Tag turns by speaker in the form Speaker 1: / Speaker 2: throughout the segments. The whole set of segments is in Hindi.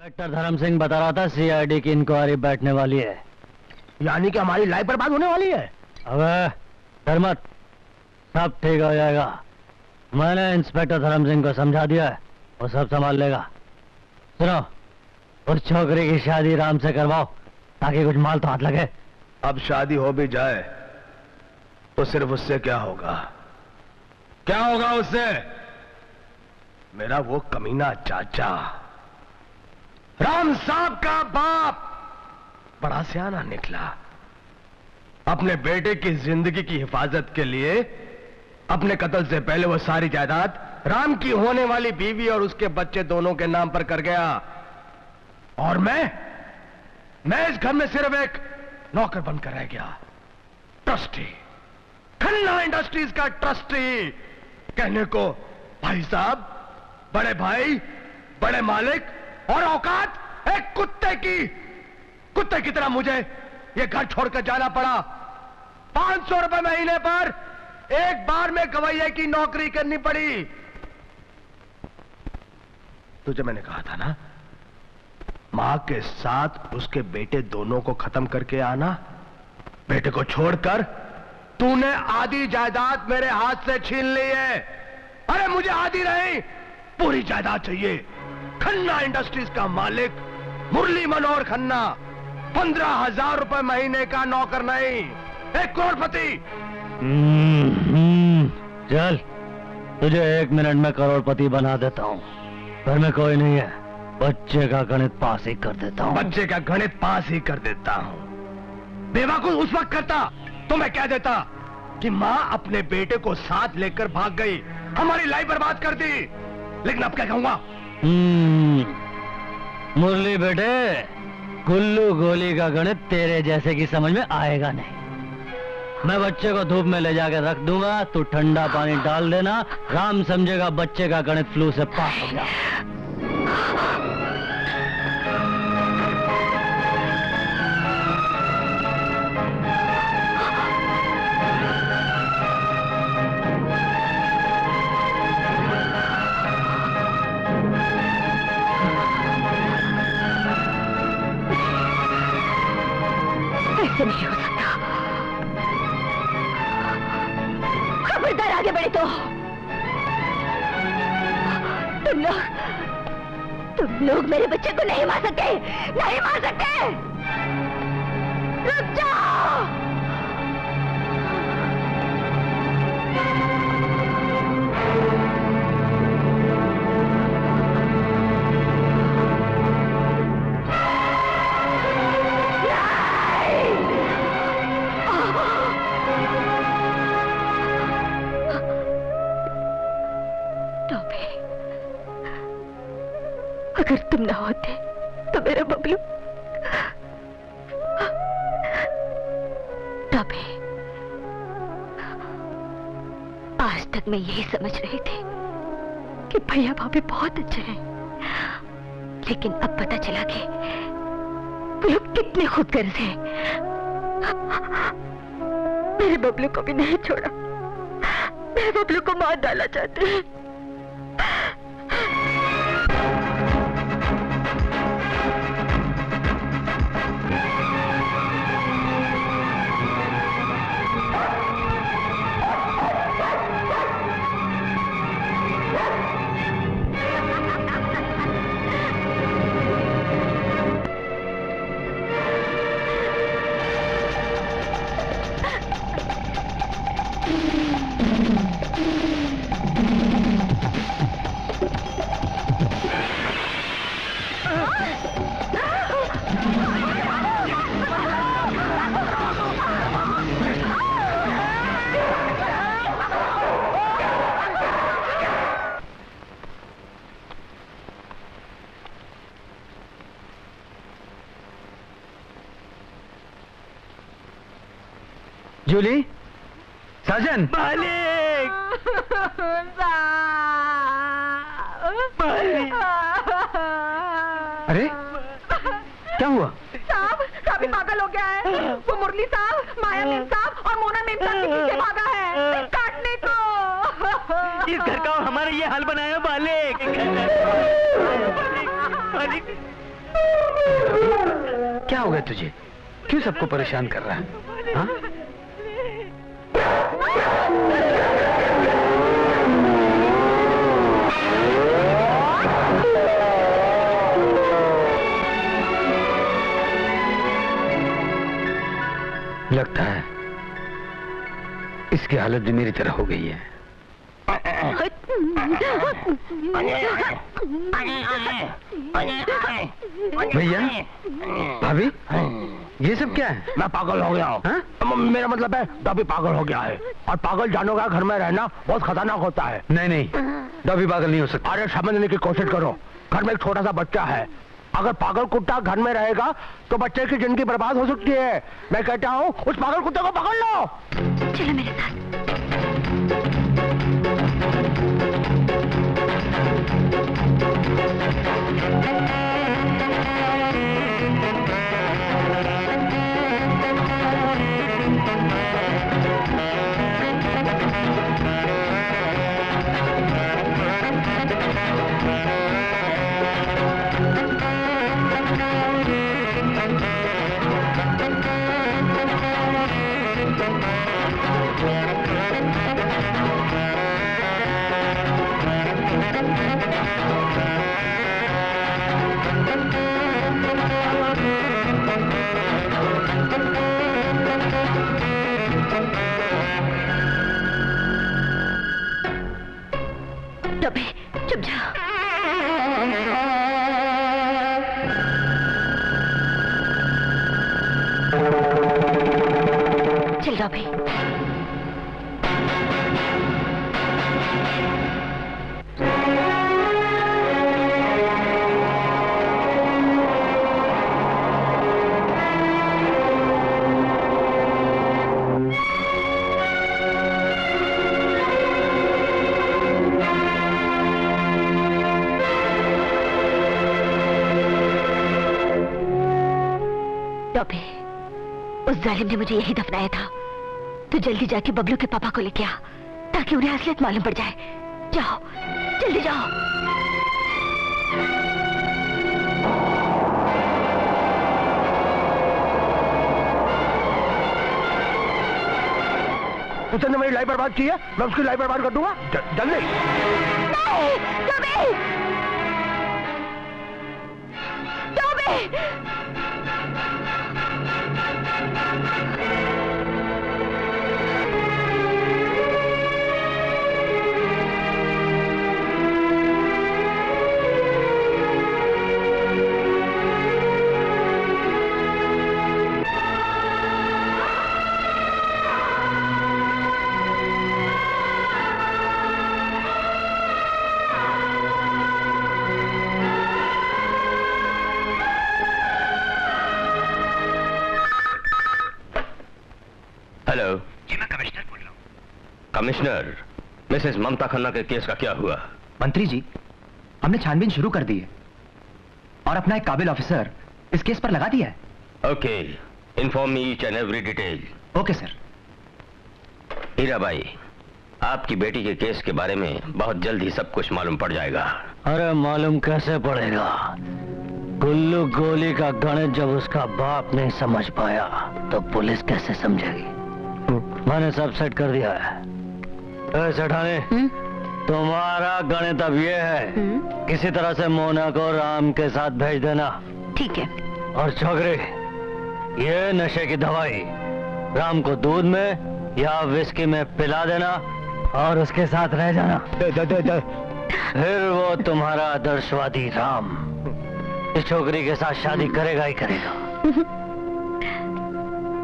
Speaker 1: इंस्पेक्टर धर्म सिंह बता रहा था सीआईडी की इंक्वायरी बैठने वाली है।
Speaker 2: यानी कि हमारी लाइफ बर्बाद होने वाली है।
Speaker 1: अबे डर मत, सब ठीक हो जाएगा। मैंने इंस्पेक्टर धर्म सिंह को समझा दिया है, वो सब संभाल लेगा। सुनो, उस छोकरी की शादी राम से करवाओ ताकि कुछ माल तो हाथ लगे।
Speaker 2: अब शादी हो भी जाए तो सिर्फ उससे क्या होगा? क्या होगा उससे? मेरा वो कमीना चाचा राम साहब का बाप बड़ा सियाना निकला। अपने बेटे की जिंदगी की हिफाजत के लिए अपने कत्ल से पहले वो सारी जायदाद राम की होने वाली बीवी और उसके बच्चे दोनों के नाम पर कर गया। और मैं इस घर में सिर्फ एक नौकर बनकर रह गया। ट्रस्टी, खन्ना इंडस्ट्रीज का ट्रस्टी। कहने को भाई साहब, बड़े भाई, बड़े मालिक और औकात एक कुत्ते की तरह मुझे ये घर छोड़कर जाना पड़ा। 500 रुपए महीने पर एक बार में गवैये की नौकरी करनी पड़ी। तुझे मैंने कहा था ना, मां के साथ उसके बेटे दोनों को खत्म करके आना। बेटे को छोड़कर तूने आधी जायदाद मेरे हाथ से छीन ली है। अरे मुझे आधी नहीं, पूरी जायदाद चाहिए। खन्ना इंडस्ट्रीज का मालिक मुरली मनोहर खन्ना 15,000 रुपए महीने का नौकर नहीं, एक करोड़पति।
Speaker 1: चल, तुझे 1 मिनट में करोड़पति बना देता हूँ। घर में कोई नहीं है, बच्चे का गणित पास ही कर देता हूँ।
Speaker 2: बच्चे का गणित पास ही कर देता हूँ। बेवकूफ उस वक्त करता तो मैं कह देता कि माँ अपने बेटे को साथ लेकर भाग गई, हमारी लाइफ बर्बाद कर दी। लेकिन अब क्या कहूंगा?
Speaker 1: मुरली बेटे, गुल्लू गोली का गणित तेरे जैसे की समझ में आएगा नहीं। मैं बच्चे को धूप में ले जाकर रख दूंगा, तू ठंडा पानी डाल देना। राम समझेगा बच्चे का गणित फ्लू से पास हो गया।
Speaker 3: ऐसे नहीं हो सकता। खबरदार आगे बढ़े तो तुम लोग मेरे बच्चे को नहीं मार सकते, नहीं मार सकते। रुक जाओ। अगर तुम ना होते तो मेरा बबलू तभी। आज तक मैं यही समझ रही थी कि भैया भाभी बहुत अच्छे हैं, लेकिन अब पता चला कि वो लोग कितने खुदगर्ज हैं। मेरे बबलू को भी नहीं छोड़ा, मेरे बबलू को मार डाला चाहते हैं।
Speaker 1: जूली, साजन,
Speaker 3: मालिक,
Speaker 1: अरे क्या हुआ?
Speaker 3: साहब, काफी पागल हो गया है। वो मुरली साहब, माया मेम साहब और मोना मेम साहब के पीछे भागा है काटने को।
Speaker 1: इस घर का और हमारा ये हाल बनाया मालिक।
Speaker 4: क्या हो गया तुझे? क्यों सबको परेशान कर रहा है? हाँ? लगता है इसकी हालत भी मेरी तरह हो गई है। भैया, भाभी, ये सब क्या है?
Speaker 2: मैं पागल हो गया हूँ। मेरा मतलब है डॉबी पागल हो गया है, और पागल जानों का घर में रहना बहुत खतरनाक होता है।
Speaker 4: नहीं नहीं, डॉबी पागल नहीं हो सकता।
Speaker 2: अरे समझने की कोशिश करो, घर में एक छोटा सा बच्चा है, अगर पागल कुत्ता घर में रहेगा तो बच्चे की जिंदगी बर्बाद हो सकती है। मैं कहता हूँ उस पागल कुत्ते को पकड़ लो।
Speaker 3: चलो मेरे साथ। डॉबी, चुप जा। चल डॉबी। डॉबी, उस जालिम ने मुझे यही दफनाया था। तू जल्दी जाके बबलू के पापा को लेके आ, ताकि उन्हें असलियत मालूम पड़ जाए। जाओ, जल्दी जाओ।
Speaker 2: उसने मेरी लाइफ बर्बाद की है, मैं उसकी लाइफ बर्बाद कर दूंगा। जल्दी।
Speaker 3: डॉबी! डॉबी!
Speaker 5: हेलो जी, मैं कमिश्नर बोल रहा हूँ। कमिश्नर, मिसेस ममता खन्ना के केस का क्या हुआ?
Speaker 4: मंत्री जी, हमने छानबीन शुरू कर दी है और अपना एक काबिल ऑफिसर इस केस पर लगा दिया है।
Speaker 5: Okay, inform me each and every detail.
Speaker 4: Okay sir.
Speaker 5: Hirabai, आपकी बेटी के केस के बारे में बहुत जल्द ही सब कुछ मालूम पड़ जाएगा।
Speaker 1: अरे मालूम कैसे पड़ेगा? गुल्लू गोली का गणित जब उसका बाप नहीं समझ पाया तो पुलिस कैसे समझेगी? मैंने सब सेट कर दिया है। सेठानी, तुम्हारा गणित अब ये है, किसी तरह से मोना को राम के साथ भेज देना।
Speaker 3: ठीक है।
Speaker 1: और छोकरी, ये नशे की दवाई राम को दूध में या विस्की में पिला देना और उसके साथ रह जाना। फिर वो तुम्हारा आदर्शवादी राम इस छोकरी के साथ शादी करेगा ही करेगा।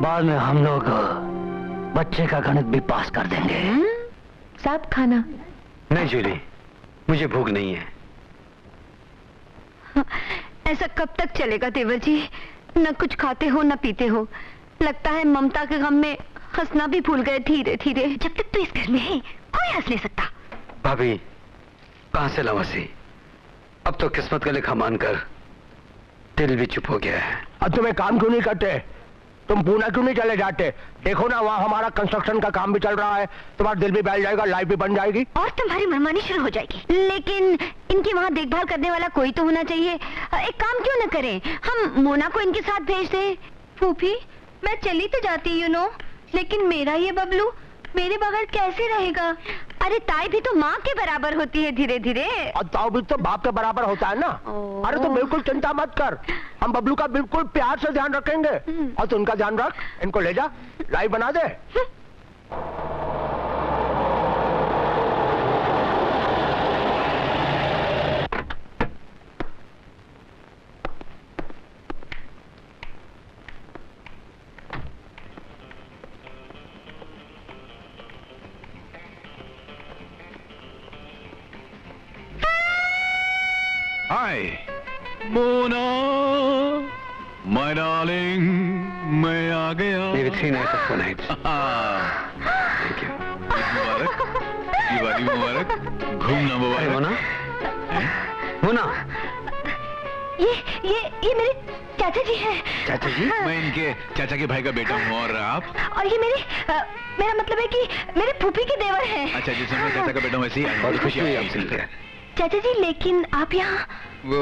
Speaker 1: बाद में हम लोग बच्चे का गणित भी पास कर देंगे।
Speaker 3: साहब खाना?
Speaker 4: नहीं जूली, मुझे भूख नहीं है।
Speaker 3: ऐसा कब तक चलेगा देवर जी? न कुछ खाते हो न पीते हो। लगता है ममता के गम में हंसना भी भूल गए धीरे धीरे। जब तक तू इस घर में है कोई हंस नहीं सकता।
Speaker 4: भाभी, कहां से लाऊं हंसी? अब तो किस्मत का लिखा मानकर दिल भी चुप हो गया है।
Speaker 2: अब तुम एक काम क्यों नहीं करते? तुम पूना क्यों नहीं चले जाते? देखो ना, वहाँ हमारा कंस्ट्रक्शन का काम भी चल रहा है, तुम्हारा दिल भी बैठ जाएगा, लाइफ भी बन जाएगी
Speaker 3: और तुम्हारी मनमानी शुरू हो जाएगी। लेकिन इनकी वहाँ देखभाल करने वाला कोई तो होना चाहिए। एक काम क्यों न करें, हम मोना को इनके साथ भेज दें। फूफी, मैं चली तो जाती लेकिन मेरा ये बबलू मेरे बगैर कैसे रहेगा? अरे ताई भी तो माँ के बराबर होती है धीरे धीरे।
Speaker 2: और ताऊ भी तो बाप के बराबर होता है ना। अरे तो बिल्कुल चिंता मत कर, हम बबलू का बिल्कुल प्यार से ध्यान रखेंगे। और तू उनका ध्यान रख, इनको ले जा, लाइव बना दे।
Speaker 6: हाय मोना, माय डार्लिंग, मैं आ गया।
Speaker 5: Maybe 3 nights or 4 nights.
Speaker 6: Thank you. मुबारक, दिवाली मुबारक, घूमना मुबारक।
Speaker 5: मोना, मोना,
Speaker 3: ये मेरे चाचा जी हैं।
Speaker 5: चाचा जी?
Speaker 6: मैं इनके चाचा के भाई का बेटा हूँ। और आप?
Speaker 3: और ये मेरा मतलब है कि मेरे फूफी के देवर हैं।
Speaker 6: अच्छा, जैसे मैं चाचा का बेटा हूँ वैसे ही।
Speaker 5: बहुत खुशी हुई आपसे मिलकर।
Speaker 3: चाचा जी, लेकिन आप यहाँ?
Speaker 6: वो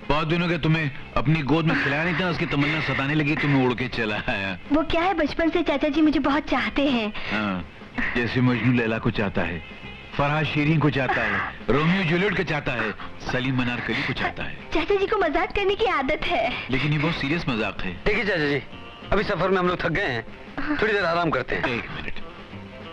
Speaker 6: बहुत दिनों के तुम्हें अपनी गोद में खिलाया नहीं था, उसकी तमन्ना सताने लगी, तुम्हें उड़ के चला आया।
Speaker 3: वो क्या है, बचपन से चाचा जी मुझे बहुत चाहते हैं।
Speaker 6: हाँ, जैसे मजनू लैला को चाहता है, फरहाद शीरीन को चाहता है, रोमियो जूलियट को चाहता है, सलीम अनारकली को चाहता है।
Speaker 3: चाचा जी को मजाक करने की आदत है।
Speaker 6: लेकिन ये बहुत सीरियस मजाक है।
Speaker 5: देखिए चाचा जी, अभी सफर में हम लोग थक गए हैं, थोड़ी देर आराम करते हैं।
Speaker 6: 1 मिनट,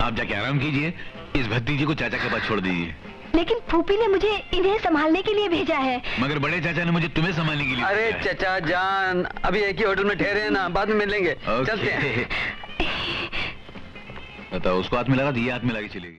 Speaker 6: आप जाके आराम कीजिए, इस भतीजे को चाचा के पास छोड़ दीजिए।
Speaker 3: लेकिन फूफी ने मुझे इन्हें संभालने के लिए भेजा है।
Speaker 6: मगर बड़े चाचा ने मुझे तुम्हें संभालने के लिए
Speaker 5: अरे
Speaker 6: भेजा है।
Speaker 5: चाचा जान, अभी एक ही होटल में ठहरे हैं ना, बाद में मिलेंगे।
Speaker 6: ओके।
Speaker 5: चलते हैं।
Speaker 6: बताओ, उसको हाथ में लगा दिए, हाथ में लगी चलेगी।